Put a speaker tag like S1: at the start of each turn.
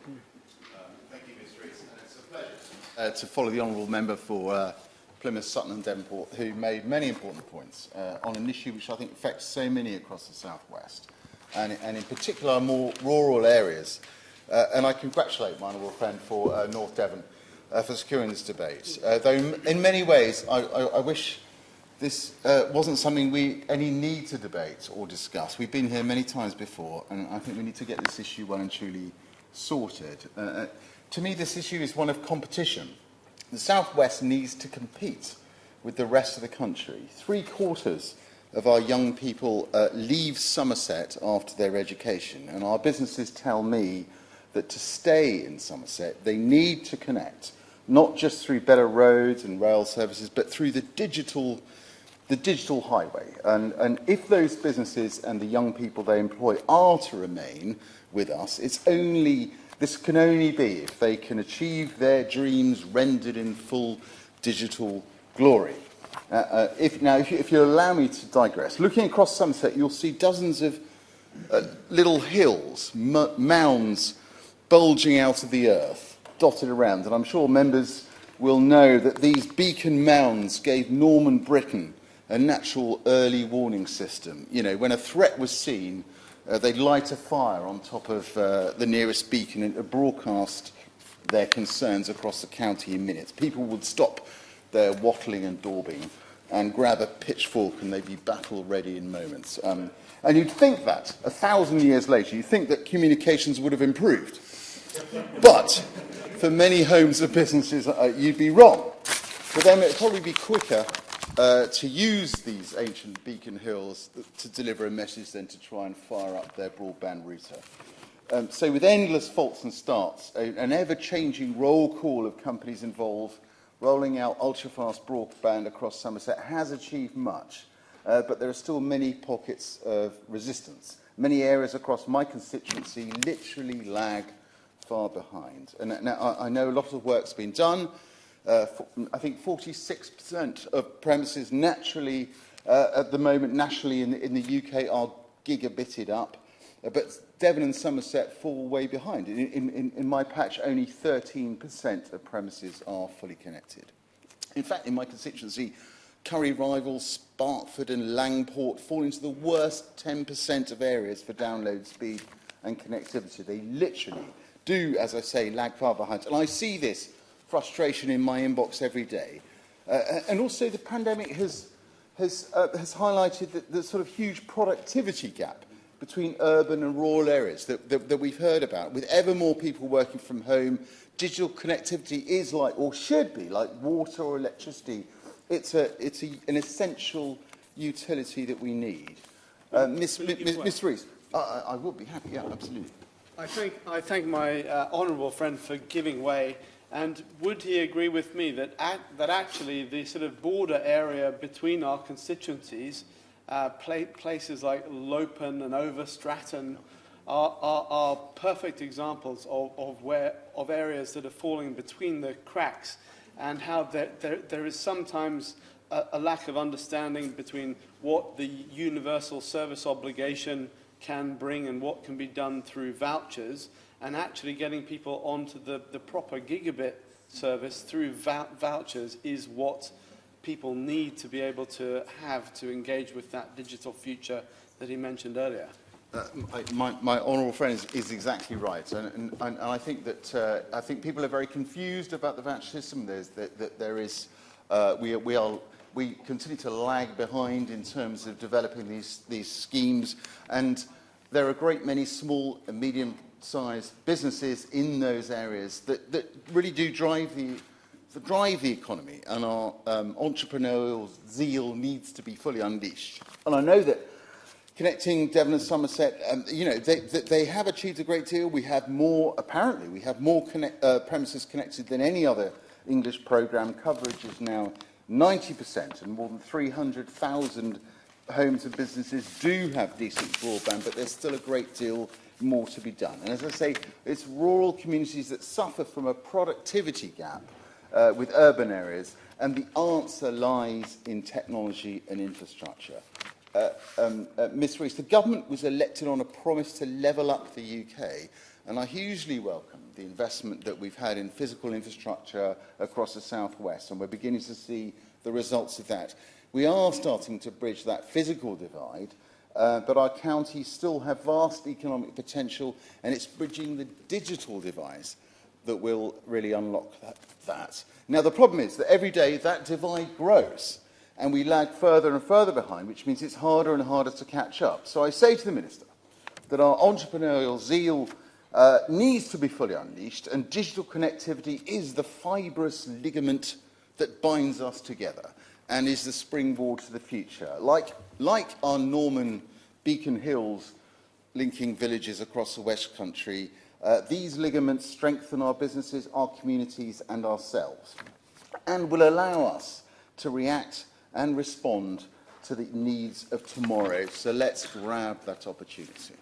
S1: Thank you, Mr. Rees. And it's a pleasure to follow the honourable member for Plymouth, Sutton and Devonport, who made many important points on an issue which I think affects so many across the South West, and in particular more rural areas. And I congratulate my honourable friend for North Devon for securing this debate. Though in many ways I wish this wasn't something we any need to debate or discuss. We've been here many times before, and I think we need to get this issue well and truly sorted. To me, this issue is one of competition. The South West needs to compete with the rest of the country. 3/4 of our young people leave Somerset after their education, and our businesses tell me that to stay in Somerset, they need to connect, not just through better roads and rail services, but through the digital highway. And if those businesses and the young people they employ are to remain with us, this can only be if they can achieve their dreams rendered in full digital glory. If you allow me to digress, looking across Somerset, you'll see dozens of little hills, mounds bulging out of the earth, dotted around. And I'm sure members will know that these beacon mounds gave Norman Britain a natural early warning system. You know, when a threat was seen, they'd light a fire on top of the nearest beacon and broadcast their concerns across the county in minutes. People would stop their wattling and daubing and grab a pitchfork and they'd be battle ready in moments. And you'd think that, 1,000 years later, you'd think that communications would have improved. But for many homes and businesses, you'd be wrong. For them, it'd probably be quicker to use these ancient beacon hills to deliver a message than to try and fire up their broadband router. So with endless faults and starts, an ever-changing roll call of companies involved, rolling out ultra-fast broadband across Somerset has achieved much, but there are still many pockets of resistance. Many areas across my constituency literally lag far behind. And now I know a lot of work's been done. I think 46% of premises naturally, at the moment, nationally in the UK are gigabitted up, but Devon and Somerset fall way behind. In my patch, only 13% of premises are fully connected. In fact, in my constituency, Curry Rivals, Sparkford and Langport fall into the worst 10% of areas for download speed and connectivity. They literally do, as I say, lag far behind. And I see this frustration in my inbox every day. And also the pandemic has highlighted the sort of huge productivity gap between urban and rural areas that we've heard about. With ever more people working from home, digital connectivity is like, or should be, like water or electricity. It's an essential utility that we need. Ms. Rees, I would be happy, yeah, absolutely.
S2: I thank my honourable friend for giving way. And would he agree with me that actually the sort of border area between our constituencies, places like Lopen and Over Stratton, are perfect examples of areas that are falling between the cracks, and how there is sometimes a lack of understanding between what the universal service obligation can bring and what can be done through vouchers, and actually getting people onto the proper gigabit service through vouchers is what people need to be able to have to engage with that digital future that he mentioned earlier.
S1: My honourable friend is exactly right, and I think that I think people are very confused about the voucher system. We continue to lag behind in terms of developing these schemes, and there are a great many small and medium-sized businesses in those areas that really do drive the economy, and our entrepreneurial zeal needs to be fully unleashed. And I know that connecting Devon and Somerset, they have achieved a great deal. We have more premises connected than any other English programme. Coverage is now 90%, and more than 300,000 homes and businesses do have decent broadband, but there's still a great deal more to be done. And as I say, it's rural communities that suffer from a productivity gap with urban areas, and the answer lies in technology and infrastructure. Ms Rees, the government was elected on a promise to level up the UK, and I hugely welcomed the investment that we've had in physical infrastructure across the southwest, and we're beginning to see the results of that. We are starting to bridge that physical divide, but our counties still have vast economic potential, and it's bridging the digital divide that will really unlock that. Now, the problem is that every day that divide grows, and we lag further and further behind, which means it's harder and harder to catch up. So I say to the Minister that our entrepreneurial zeal needs to be fully unleashed, and digital connectivity is the fibrous ligament that binds us together and is the springboard to the future. Like our Norman Beacon Hills linking villages across the West Country, these ligaments strengthen our businesses, our communities and ourselves, and will allow us to react and respond to the needs of tomorrow. So let's grab that opportunity.